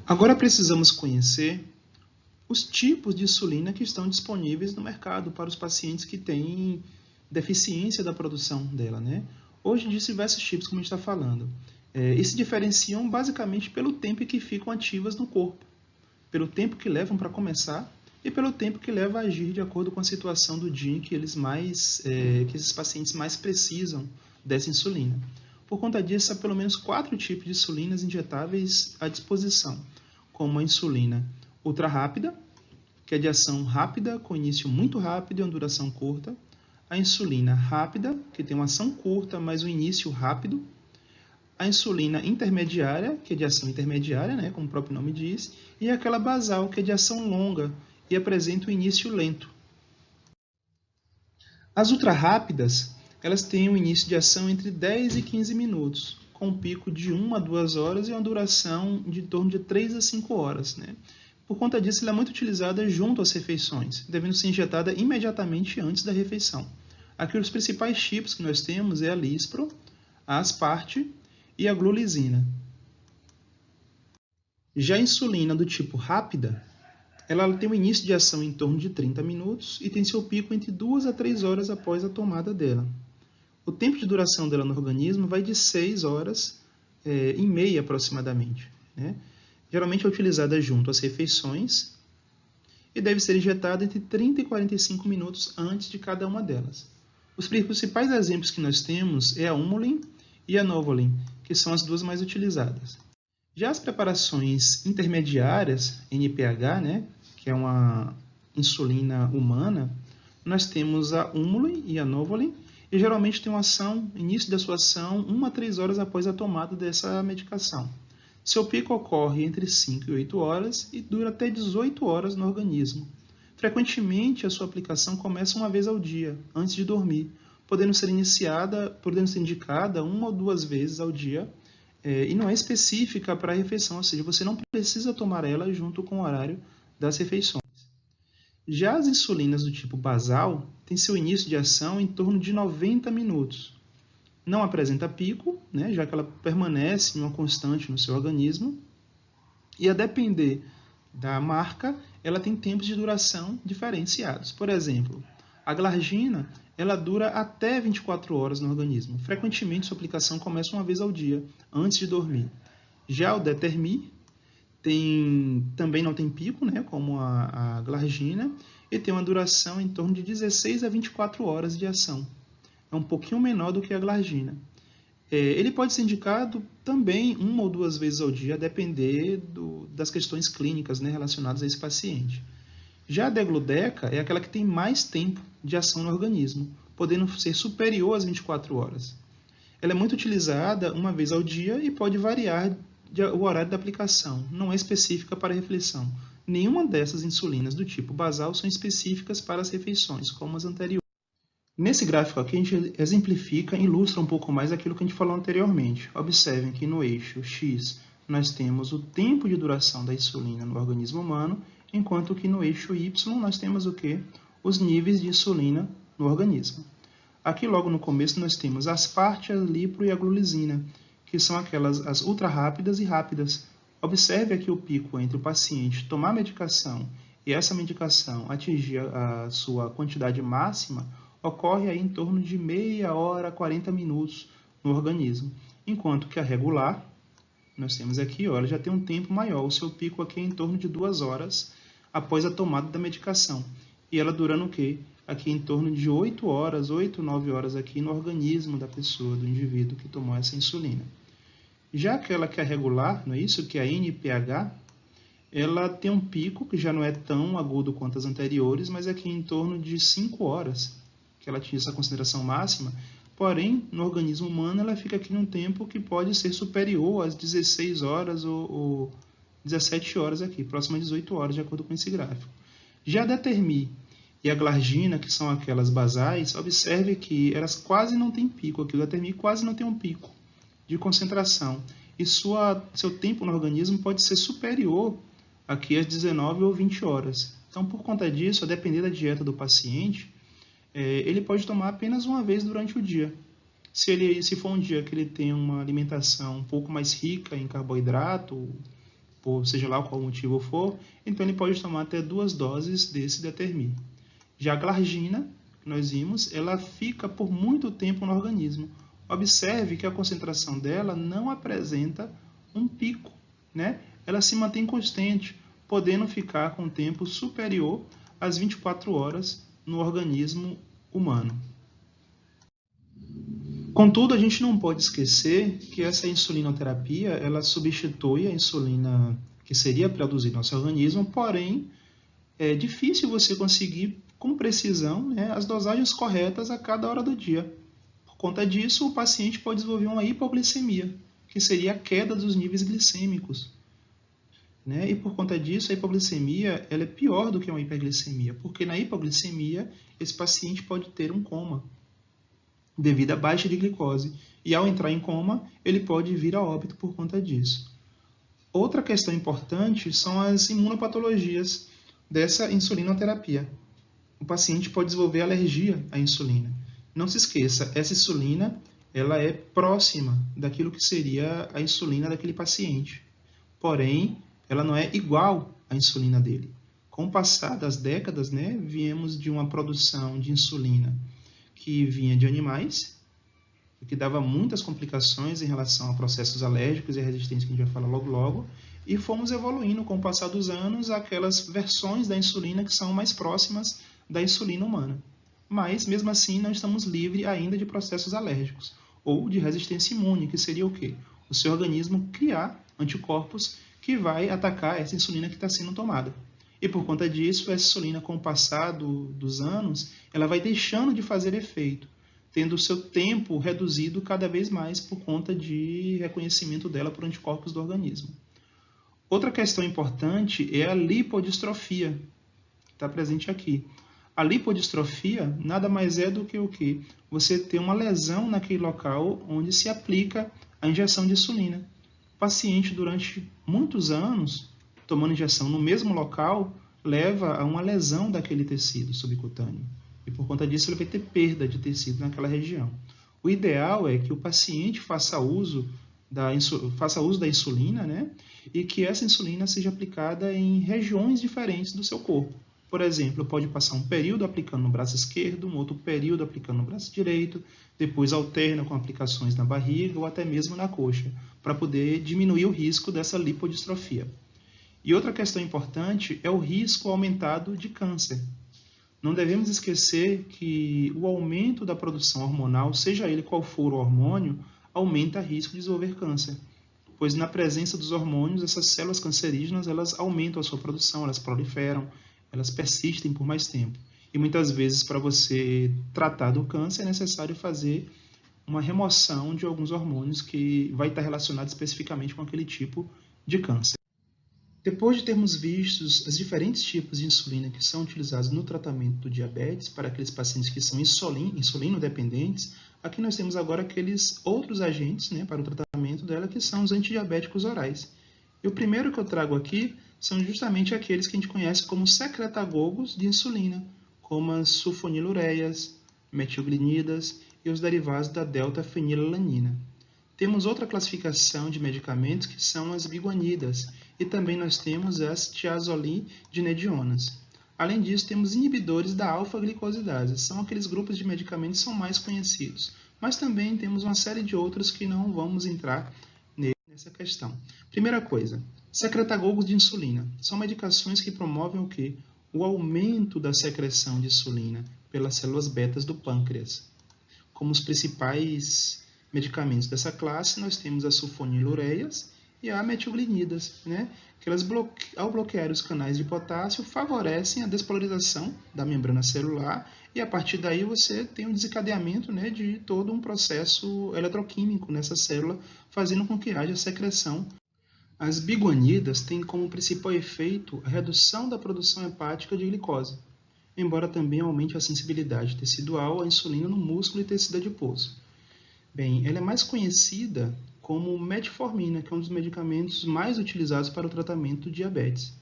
Agora precisamos conhecer os tipos de insulina que estão disponíveis no mercado para os pacientes que têm deficiência da produção dela, né? Hoje existem diversos tipos, como a gente está falando. E se diferenciam basicamente pelo tempo que ficam ativas no corpo, pelo tempo que levam para começar e pelo tempo que leva a agir de acordo com a situação do dia em que que esses pacientes mais precisam dessa insulina. Por conta disso, há pelo menos 4 tipos de insulinas injetáveis à disposição, como a insulina ultra rápida, que é de ação rápida, com início muito rápido e uma duração curta. A insulina rápida, que tem uma ação curta, mas um início rápido. A insulina intermediária, que é de ação intermediária, né, como o próprio nome diz. E aquela basal, que é de ação longa e apresenta um início lento. As ultra rápidas, elas têm um início de ação entre 10 e 15 minutos, com um pico de 1 a 2 horas e uma duração de em torno de 3 a 5 horas, né? Por conta disso, ela é muito utilizada junto às refeições, devendo ser injetada imediatamente antes da refeição. Aqui os principais tipos que nós temos é a Lispro, a Asparte e a Glulisina. Já a insulina do tipo rápida, ela tem um início de ação em torno de 30 minutos e tem seu pico entre 2 a 3 horas após a tomada dela. O tempo de duração dela no organismo vai de 6 horas e meia aproximadamente, né? Geralmente é utilizada junto às refeições e deve ser injetada entre 30 e 45 minutos antes de cada uma delas. Os principais exemplos que nós temos é a Humulin e a Novolin, que são as duas mais utilizadas. Já as preparações intermediárias, NPH, né, que é uma insulina humana, nós temos a Humulin e a Novolin, e geralmente tem uma ação, início da sua ação, 1 a 3 horas após a tomada dessa medicação. Seu pico ocorre entre 5 e 8 horas e dura até 18 horas no organismo. Frequentemente, a sua aplicação começa uma vez ao dia, antes de dormir, podendo ser indicada 1 ou 2 vezes ao dia, e não é específica para a refeição, ou seja, você não precisa tomar ela junto com o horário das refeições. Já as insulinas do tipo basal têm seu início de ação em torno de 90 minutos. Não apresenta pico, né, já que ela permanece em uma constante no seu organismo. E a depender da marca, ela tem tempos de duração diferenciados. Por exemplo, a glargina, ela dura até 24 horas no organismo. Frequentemente, sua aplicação começa uma vez ao dia, antes de dormir. Já o Determi também não tem pico, né, como a glargina, e tem uma duração em torno de 16 a 24 horas de ação. É um pouquinho menor do que a glargina. Ele pode ser indicado também 1 ou 2 vezes ao dia, a depender das questões clínicas, né, relacionadas a esse paciente. Já a Degludeca é aquela que tem mais tempo de ação no organismo, podendo ser superior às 24 horas. Ela é muito utilizada uma vez ao dia e pode variar o horário da aplicação, não é específica para a refeição. Nenhuma dessas insulinas do tipo basal são específicas para as refeições, como as anteriores. Nesse gráfico aqui, a gente exemplifica e ilustra um pouco mais aquilo que a gente falou anteriormente. Observem que no eixo X nós temos o tempo de duração da insulina no organismo humano, enquanto que no eixo Y nós temos o quê? Os níveis de insulina no organismo. Aqui logo no começo nós temos a Asparte, a Lipro e a Glulisina, que são as ultra rápidas e rápidas. Observe aqui o pico entre o paciente tomar a medicação e essa medicação atingir a sua quantidade máxima, ocorre aí em torno de meia hora, 40 minutos no organismo. Enquanto que a regular, nós temos aqui, ela já tem um tempo maior. O seu pico aqui é em torno de 2 horas após a tomada da medicação. E ela durando o quê? Aqui em torno de 8 horas, 8, 9 horas aqui no organismo da pessoa, do indivíduo que tomou essa insulina. Já aquela que é regular, não é isso? Que é a NPH, ela tem um pico que já não é tão agudo quanto as anteriores, mas aqui em torno de 5 horas que ela atinge essa concentração máxima, porém, no organismo humano, ela fica aqui num tempo que pode ser superior às 16 horas ou 17 horas aqui, próximo a 18 horas, de acordo com esse gráfico. Já a Determi e a glargina, que são aquelas basais, observe que elas quase não têm pico aqui, o Determi quase não tem um pico de concentração, e seu tempo no organismo pode ser superior aqui às 19 ou 20 horas. Então, por conta disso, a depender da dieta do paciente, ele pode tomar apenas uma vez durante o dia. Se for um dia que ele tem uma alimentação um pouco mais rica em carboidrato, por seja lá qual motivo for, então ele pode tomar até 2 doses desse Determi. Já a glargina, que nós vimos, ela fica por muito tempo no organismo. Observe que a concentração dela não apresenta um pico, né? Ela se mantém constante, podendo ficar com tempo superior às 24 horas no organismo humano. Contudo, a gente não pode esquecer que essa insulinoterapia, ela substitui a insulina que seria produzida no nosso organismo, porém, é difícil você conseguir com precisão, né, as dosagens corretas a cada hora do dia. Por conta disso, o paciente pode desenvolver uma hipoglicemia, que seria a queda dos níveis glicêmicos. Né? E por conta disso, a hipoglicemia ela é pior do que uma hiperglicemia, porque na hipoglicemia, esse paciente pode ter um coma devido à baixa de glicose. E ao entrar em coma, ele pode vir a óbito por conta disso. Outra questão importante são as imunopatologias dessa insulinoterapia. O paciente pode desenvolver alergia à insulina. Não se esqueça, essa insulina ela é próxima daquilo que seria a insulina daquele paciente. Porém, ela não é igual à insulina dele. Com o passar das décadas, né, viemos de uma produção de insulina que vinha de animais, o que dava muitas complicações em relação a processos alérgicos e a resistência que a gente vai falar logo, e fomos evoluindo com o passar dos anos aquelas versões da insulina que são mais próximas da insulina humana. Mas, mesmo assim, não estamos livres ainda de processos alérgicos, ou de resistência imune, que seria o quê? O seu organismo criar anticorpos que vai atacar essa insulina que está sendo tomada. E por conta disso, essa insulina, com o passar dos anos, ela vai deixando de fazer efeito, tendo o seu tempo reduzido cada vez mais por conta de reconhecimento dela por anticorpos do organismo. Outra questão importante é a lipodistrofia, que está presente aqui. A lipodistrofia nada mais é do que o quê? Você ter uma lesão naquele local onde se aplica a injeção de insulina. O paciente, durante muitos anos, tomando injeção no mesmo local, leva a uma lesão daquele tecido subcutâneo. E por conta disso, ele vai ter perda de tecido naquela região. O ideal é que o paciente faça uso da insulina, né? E que essa insulina seja aplicada em regiões diferentes do seu corpo. Por exemplo, pode passar um período aplicando no braço esquerdo, um outro período aplicando no braço direito, depois alterna com aplicações na barriga ou até mesmo na coxa, para poder diminuir o risco dessa lipodistrofia. E outra questão importante é o risco aumentado de câncer. Não devemos esquecer que o aumento da produção hormonal, seja ele qual for o hormônio, aumenta o risco de desenvolver câncer. Pois na presença dos hormônios, essas células cancerígenas, elas aumentam a sua produção, elas proliferam, elas persistem por mais tempo. E muitas vezes, para você tratar do câncer, é necessário fazer uma remoção de alguns hormônios que vai estar relacionado especificamente com aquele tipo de câncer. Depois de termos visto os diferentes tipos de insulina que são utilizados no tratamento do diabetes para aqueles pacientes que são insulino-dependentes, aqui nós temos agora aqueles outros agentes, né, para o tratamento dela, que são os antidiabéticos orais. E o primeiro que eu trago aqui são justamente aqueles que a gente conhece como secretagogos de insulina, como as sulfonilureias, metilglinidas e os derivados da delta-fenilalanina. Temos outra classificação de medicamentos que são as biguanidas, e também nós temos as tiazolinidinedionas. Além disso, temos inibidores da alfa-glicosidase, são aqueles grupos de medicamentos que são mais conhecidos, mas também temos uma série de outros que não vamos entrar nessa questão. Primeira coisa, secretagogos de insulina, são medicações que promovem o quê? O aumento da secreção de insulina pelas células betas do pâncreas. Como os principais medicamentos dessa classe, nós temos as sulfonilureias e a metilglinidas, né? Que elas, ao bloquear os canais de potássio, favorecem a despolarização da membrana celular e a partir daí você tem um desencadeamento, né, de todo um processo eletroquímico nessa célula, fazendo com que haja secreção. As biguanidas têm como principal efeito a redução da produção hepática de glicose, embora também aumente a sensibilidade tecidual à insulina no músculo e tecido adiposo. Bem, ela é mais conhecida como metformina, que é um dos medicamentos mais utilizados para o tratamento do diabetes.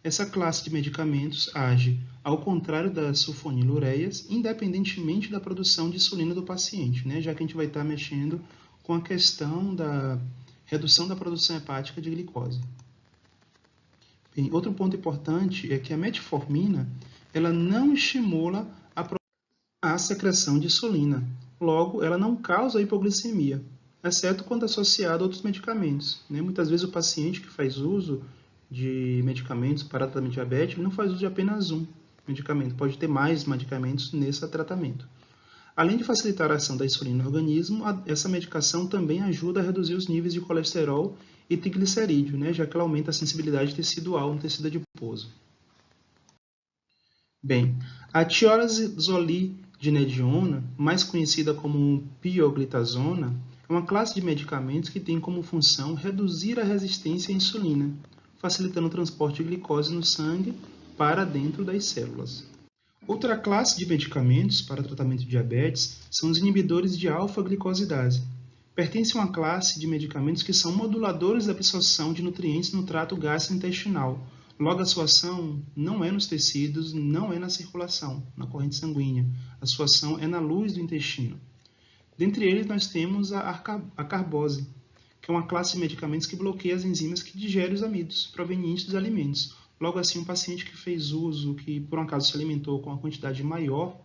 Essa classe de medicamentos age ao contrário das sulfonilureias, independentemente da produção de insulina do paciente, né? Já que a gente vai estar mexendo com a questão da redução da produção hepática de glicose. Bem, outro ponto importante é que a metformina ela não estimula a secreção de insulina, logo, ela não causa hipoglicemia, exceto quando associada a outros medicamentos, né? Muitas vezes o paciente que faz uso de medicamentos para tratamento diabético não faz uso de apenas um medicamento, pode ter mais medicamentos nesse tratamento. Além de facilitar a ação da insulina no organismo, essa medicação também ajuda a reduzir os níveis de colesterol e triglicerídeo, né, já que ela aumenta a sensibilidade tecidual no tecido adiposo. Bem, a tirosinolidinediona, mais conhecida como pioglitazona, é uma classe de medicamentos que tem como função reduzir a resistência à insulina, facilitando o transporte de glicose no sangue para dentro das células. Outra classe de medicamentos para tratamento de diabetes são os inibidores de alfa-glicosidase. Pertencem a uma classe de medicamentos que são moduladores da absorção de nutrientes no trato gastrointestinal. Logo, a sua ação não é nos tecidos, não é na circulação, na corrente sanguínea. A sua ação é na luz do intestino. Dentre eles, nós temos a carbose, que é uma classe de medicamentos que bloqueia as enzimas que digerem os amidos provenientes dos alimentos. Logo assim, um paciente que fez uso, que por um acaso se alimentou com uma quantidade maior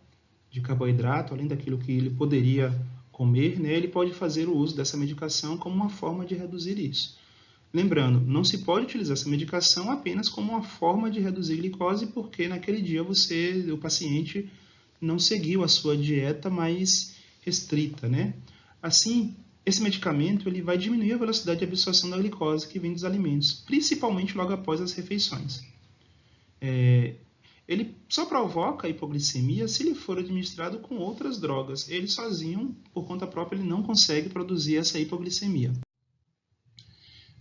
de carboidrato, além daquilo que ele poderia comer, né, ele pode fazer o uso dessa medicação como uma forma de reduzir isso. Lembrando, não se pode utilizar essa medicação apenas como uma forma de reduzir glicose, porque naquele dia o paciente não seguiu a sua dieta mais restrita, né? Assim, esse medicamento ele vai diminuir a velocidade de absorção da glicose que vem dos alimentos, principalmente logo após as refeições. Ele só provoca hipoglicemia se ele for administrado com outras drogas. Ele sozinho, por conta própria, ele não consegue produzir essa hipoglicemia.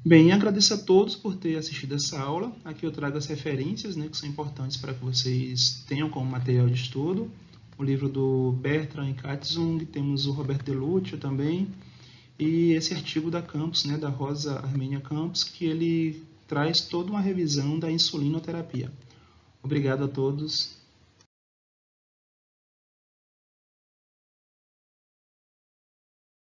Bem, agradeço a todos por ter assistido essa aula. Aqui eu trago as referências, né, que são importantes para que vocês tenham como material de estudo. O livro do Bertrand Katzung, temos o Roberto Deluccio também, e esse artigo da Campos, né, da Rosa Armênia Campos, que ele traz toda uma revisão da insulinoterapia. Obrigado a todos.